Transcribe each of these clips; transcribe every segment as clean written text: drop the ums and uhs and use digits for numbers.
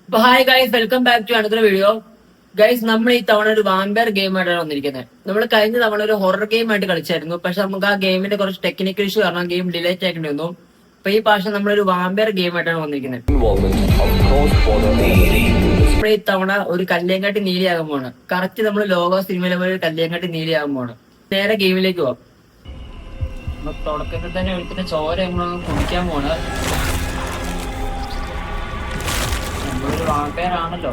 അപ്പൊ hi guys, welcome back to another video. Guys, നമ്മൾ ഈ തവണ ഒരു വാമ്പയർ ഗെയിം ആയിട്ടാണ് വന്നിരിക്കുന്നത്. നമ്മൾ കഴിഞ്ഞ തവണ ഒരു ഹൊറർ ഗെയിം ആയിട്ട് കളിച്ചായിരുന്നു. പക്ഷെ നമുക്ക് ആ ഗെയിമിന്റെ കുറച്ച് ടെക്നിക്കൽ ഇഷ്യൂ കാരണം ഗെയിം ഡിലേറ്റ് ആക്കേണ്ടി വന്നു. അപ്പൊ ഈ പ്രാവശ്യം നമ്മളൊരു വാമ്പയർ ഗെയിം ആയിട്ടാണ് വന്നിരിക്കുന്നത്. നമ്മൾ ഈ തവണ ഒരു കല്ലേങ്കാട്ടി നീലിയാകാൻ പോണ്. കറക്റ്റ് നമ്മൾ ലോക സിനിമയിലെ പോലെ ഒരു കല്ലേങ്കാട്ടി നീലിയാകാൻ പോണ്. നേരെ ഗെയിമിലേക്ക് പോവാം. തുടക്കത്തിൽ തന്നെ എടുത്തിട്ട് ചോര നമ്മളൊന്ന് കുടിക്കാൻ പോണ്. നമ്മളൊരു വാമ്പയർ ആണല്ലോ,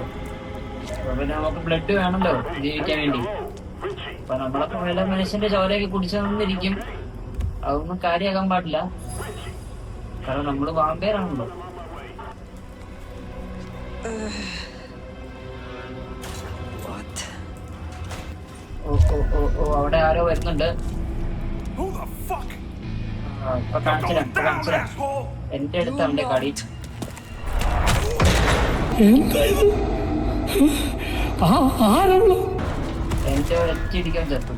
പിന്നെ നമുക്ക് ബ്ലഡ് വേണല്ലോ ജീവിക്കാൻ വേണ്ടി. അപ്പൊ നമ്മളൊക്കെ വല്ല മനുഷ്യന്റെ ചോരയൊക്കെ കുടിച്ചെന്നിരിക്കും. അതൊന്നും കാര്യമാകാൻ പാടില്ല, കാരണം നമ്മള് വാമ്പയർ ആണല്ലോ. ഓ ഓ ഓ ഓ അവിടെ ആരോ വരുന്നുണ്ട്. ഇപ്പൊ കാണിച്ചുതരാം. എന്റെ അടുത്ത് അവന്റെ കളി. എന്റെ ഒറ്റയടിക്കാൻ ചേർത്തു.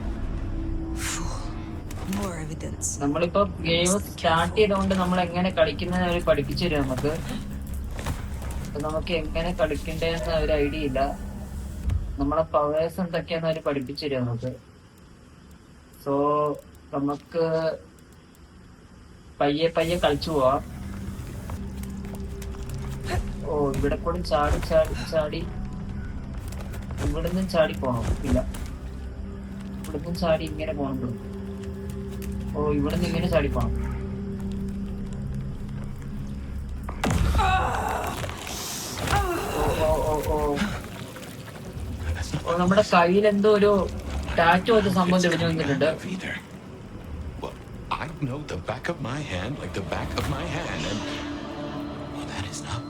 നമ്മളിപ്പോ ഗെയിം സ്റ്റാർട്ട് ചെയ്തുകൊണ്ട് നമ്മൾ എങ്ങനെ കളിക്കുന്നതെന്ന് അവർ പഠിപ്പിച്ചു തരും നമുക്ക് എങ്ങനെ കളിക്കണ്ടേന്ന് ഒരു ഐഡിയ ഇല്ല. നമ്മളെ പവേഴ്സ് എന്തൊക്കെയാന്ന് അവർ പഠിപ്പിച്ചു തരും നമുക്ക്. സോ നമുക്ക് പയ്യെ പയ്യെ കളിച്ചു പോവാം. ഓ, ഇവിടെ കൂടെ ചാടി ചാടി ചാടി ഇവിടുന്ന് ചാടി പോണം. ഇല്ല, ഇവിടുന്ന് ചാടി ഇങ്ങനെ പോകണം. ഓ, ഇവിടുന്ന് ഇങ്ങനെ ചാടി പോണം. ഓ ഓ ഓ ഓ നമ്മുടെ കയ്യിൽ എന്തോ ഒരു ടാറ്റു പോലത്തെ സംഭവം തെളിഞ്ഞു വന്നിട്ടുണ്ട്.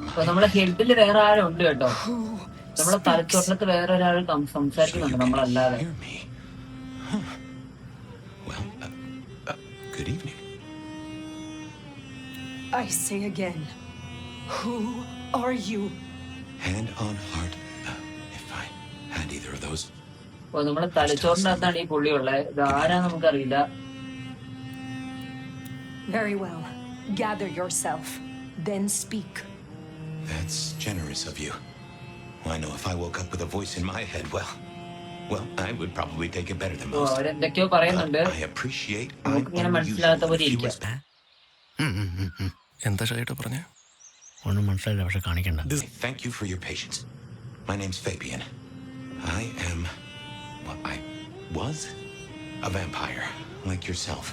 അപ്പൊ നമ്മുടെ ഹെഡില് വേറെ ആരും ഉണ്ട് കേട്ടോ. നമ്മുടെ തലച്ചോറിനകത്ത് വേറെ ഒരാൾ സംസാരിക്കുന്നുണ്ട് നമ്മളല്ലാതെ. Good evening. I say again, who are you? Hand on heart, if I had either of those. അപ്പൊ നമ്മുടെ തലച്ചോറിനകത്താണ് ഈ പുള്ളി ഉള്ളത്. ഇത് ആരാ നമുക്കറിയില്ല. Very well. Gather yourself, then speak. That's generous of you. I know if I woke up with a voice in my head, well, I would probably take it better than most. അവരെന്തൊക്കെയോ പറയുന്നുണ്ട്. I appreciate. നമുക്കിങ്ങനെ മനസ്സിലാകാത്ത പോലെ ഇരിക്കാം. എന്താ ഷൈട്ടോ പറഞ്ഞേ? ഒന്നും മനസ്സിലായില്ല, പക്ഷെ കാണിക്കണ്ട. Thank you for your patience. My name's Fabian. I was a vampire like yourself.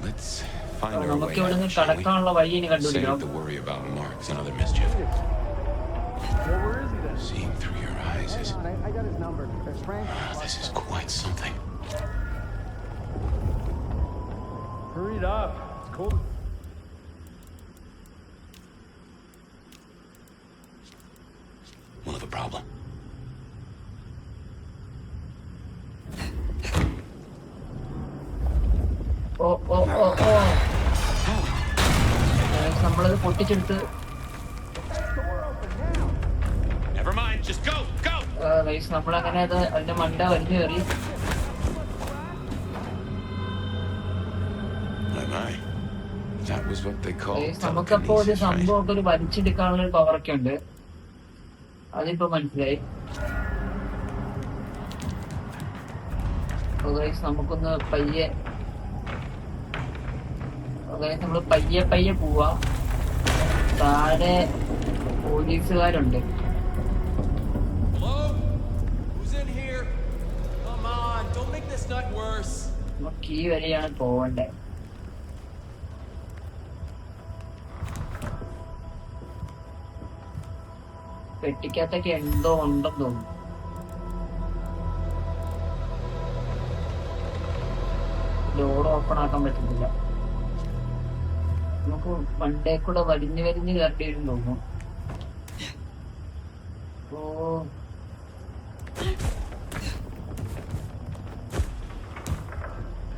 Let's find our way out, shall we? Save the worry about marks and other mischief. Seeing through your eyes is... I got his number. This is quite something. Hurry it up. It's cold. We'll have a problem. നമ്മളത് പൊട്ടിച്ചെടുത്ത്. Never mind, just go. നമ്മളങ്ങനെ അത് അതിന്റെ മണ്ട വലിഞ്ഞു കയറി. നമുക്കപ്പോ ഒരു സംഭവമൊക്കെ ഒരു വലിച്ചെടുക്കാനുള്ള ഒരു പവറൊക്കെ ഉണ്ട്. അതിപ്പോ മനസ്സിലായി. നമുക്കൊന്ന് പയ്യെ നമ്മള് പയ്യെ പോവാ. താഴെ പോലീസുകാരുണ്ട്. നമുക്ക് ഈ വരെയാണ് പോവണ്ടേ. പെട്ടിക്കകത്തൊക്കെ എന്തോ ഉണ്ടെന്ന് തോന്നുന്നു. ഡോർ ഓപ്പൺ ആക്കാൻ പറ്റുന്നില്ല. നമുക്ക് വണ്ടേ കൂടെ വലിഞ്ഞു കയറി വരും തോന്നുന്നു.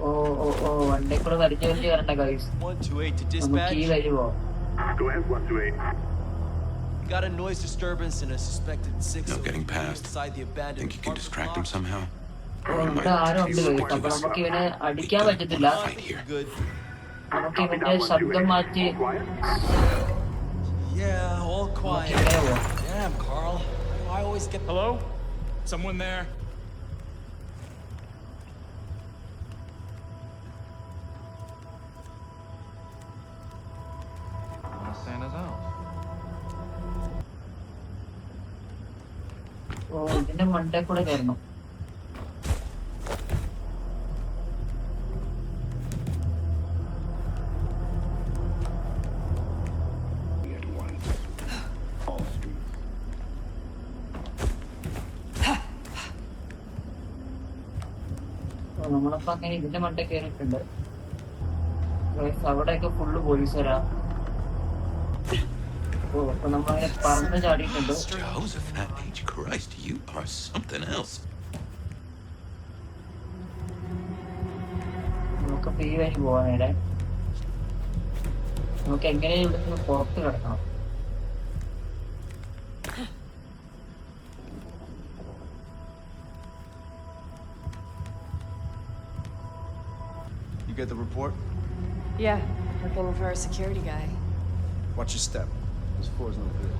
ഓ വണ്ടേ കൂടെ വലിഞ്ഞു കയറണ്ട ഗൈസ്. നമുക്ക് ഈ വരുവോ? Got a noise disturbance and a suspected 6 No getting past. inside the abandoned. Think you can distract him somehow? ഇവിടെ ആരും ഉണ്ട് ഗൈസ്. അപ്പൊ നമുക്ക് ഇവനെ അടിക്കാൻ പറ്റത്തില്ല. നമുക്ക് ഇവന്റെ ശബ്ദം മാറ്റി. Yeah, all quiet. ഇവിടെ പോവാം. Damn, Carl. I always get. Hello? Someone there? Santa's house. ഓ ഇതിന്റെ മണ്ടേ കൂടെ കയറണം. നമ്മളപ്പോ അങ്ങനെ ഇതിന്റെ മണ്ടേ കയറിയിട്ടുണ്ട്. അവിടെയൊക്കെ ഫുള്ള് പോലീസുകാരാ. ഓ അപ്പൊ നമ്മളങ്ങനെ പറന്ന് ചാടിയിട്ടുണ്ട്. Jehoshaphat H. Christ, you are something else. നമുക്കിപ്പോ ഈ വഴി പോവാനേടെ. നമുക്ക് എങ്ങനെയും ഇവിടുന്ന് പുറത്ത് കിടക്കണം. You get the report? Yeah, looking for a security guy. Watch your step. This floor's no good.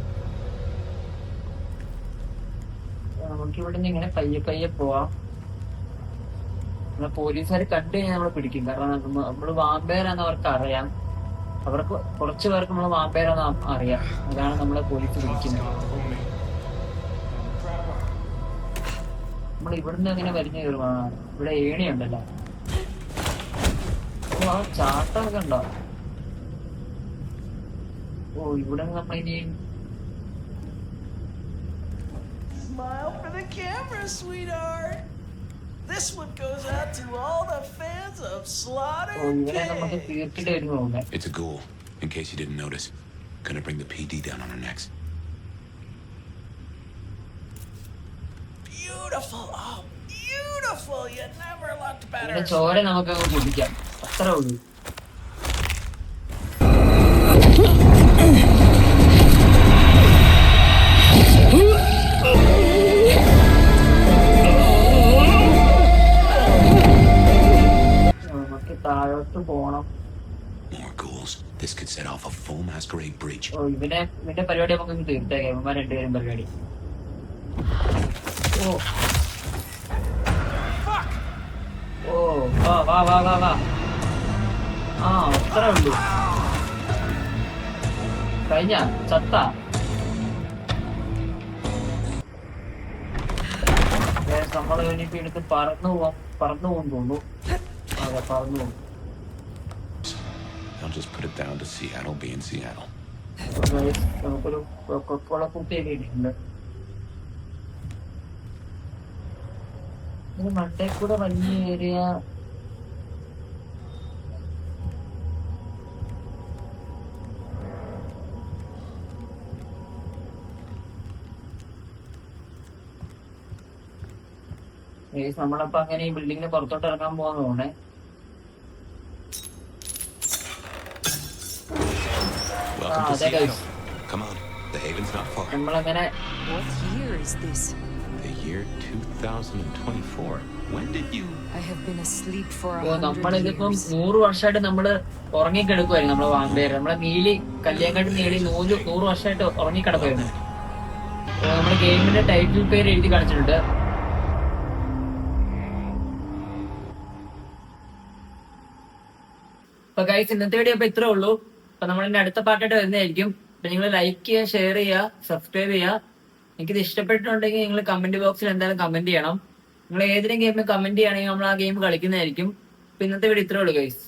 നമുക്ക് ഇവിടുന്ന് ഇങ്ങനെ പയ്യെ പയ്യെ പോവാം. നമ്മളെ പോലീസുകാർ കണ്ടു കഴിഞ്ഞാൽ നമ്മളെ പിടിക്കും. കാരണം നമ്മള് വാമ്പയറാന്ന് അവർക്ക് അറിയാം. അവർക്ക് കുറച്ചു പേർക്ക് നമ്മള് വാമ്പയറാന്ന് അറിയാം. അതാണ് നമ്മളെ പോലീസ് പിടിക്കുന്നത്. നമ്മൾ ഇവിടുന്ന് എങ്ങനെ വലിഞ്ഞു കയറുവാണ്. ഇവിടെ ഏണിയുണ്ടല്ലോ. ഓ ആ ചാട്ടമൊക്കെ ഉണ്ടോ. ഓ ഇവിടെ നമ്മളിനി Smile for the camera, sweetheart. This one goes out to all the fans of oh Slaughter ഇവരെ നമുക്ക് King. തീർത്തിട്ട് വരുന്നു തോന്നുന്നേ. It's a ghoul, in case you didn't notice. Gonna bring the PD down on our necks. Beautiful. Oh, beautiful. You never looked ഇവിടെ better. ചോര നമുക്ക് കുടിക്കാം. അത്ര ഉള്ളൂ. നമുക്ക് താഴോട്ട് പോണം. More ghouls. This could set off a full masquerade breach. ഓ ഇവന്റെ പരിപാടി നമുക്ക് തീർത്തേക്കാം. ഇവന്മാർ രണ്ടുപേരും പരിപാടി. ഓ ഓ വാ വാ വാ വാ വാ. ആ അത്ര ഉള്ളൂ. കഴിഞ്ഞ ചത്ത. നമ്മള് ഇനിയിപ്പോ എടുത്ത് പറന്നു പോകും തോന്നുന്നു. അതെ പറന്നു പോകും. I'll just put it down to Seattle being Seattle. നമുക്കൊരു കുട്ടിയൊക്കെ ഇട്ടിട്ടുണ്ട്. മണ്ടേ കൂടെ വലിയ ഏരിയ. നമ്മളപ്പോ അങ്ങനെ ഈ ബിൽഡിങ്ങിന് പുറത്തോട്ട് ഇറങ്ങാൻ പോകാൻ തോന്നേ. Welcome to there Seattle. goes. Come on, the haven's not far. നമ്മളങ്ങനെ What year is this? The year 2024. When did you? I have been asleep for 100 നമ്മളിതിപ്പം years. 100 വർഷമായിട്ട് നമ്മള് ഉറങ്ങിക്കിടക്കുമായിരുന്നു. നമ്മളെ വാമ്പയർ നമ്മളെ നീലി കല്യാങ്കാട്ട് നീലി 100 വർഷമായിട്ട് ഉറങ്ങിക്കിടക്കുമായിരുന്നു. നമ്മുടെ ഗെയിമിന്റെ ടൈറ്റിൽ പേര് എഴുതി കാണിച്ചിട്ടുണ്ട്. അപ്പൊ ഗൈസ് ഇന്നത്തെ വീഡിയോ ഇപ്പൊ ഇത്രേ ഉള്ളൂ. അപ്പൊ നമ്മളിന്റെ അടുത്ത പാർട്ടായിട്ട് വരുന്നതായിരിക്കും. അപ്പൊ നിങ്ങൾ ലൈക്ക് ചെയ്യുക, ഷെയർ ചെയ്യുക, സബ്സ്ക്രൈബ് ചെയ്യുക. എനിക്കിത് ഇഷ്ടപ്പെട്ടിട്ടുണ്ടെങ്കിൽ നിങ്ങൾ കമന്റ് ബോക്സിൽ എന്തായാലും കമന്റ് ചെയ്യണം. നിങ്ങൾ ഏതെങ്കിലും ഗെയിമിൽ കമന്റ് ചെയ്യുകയാണെങ്കിൽ നമ്മൾ ആ ഗെയിം കളിക്കുന്നതായിരിക്കും. അപ്പൊ ഇന്നത്തെ വീഡിയോ ഇത്രേ ഉള്ളൂ ഗൈസ്.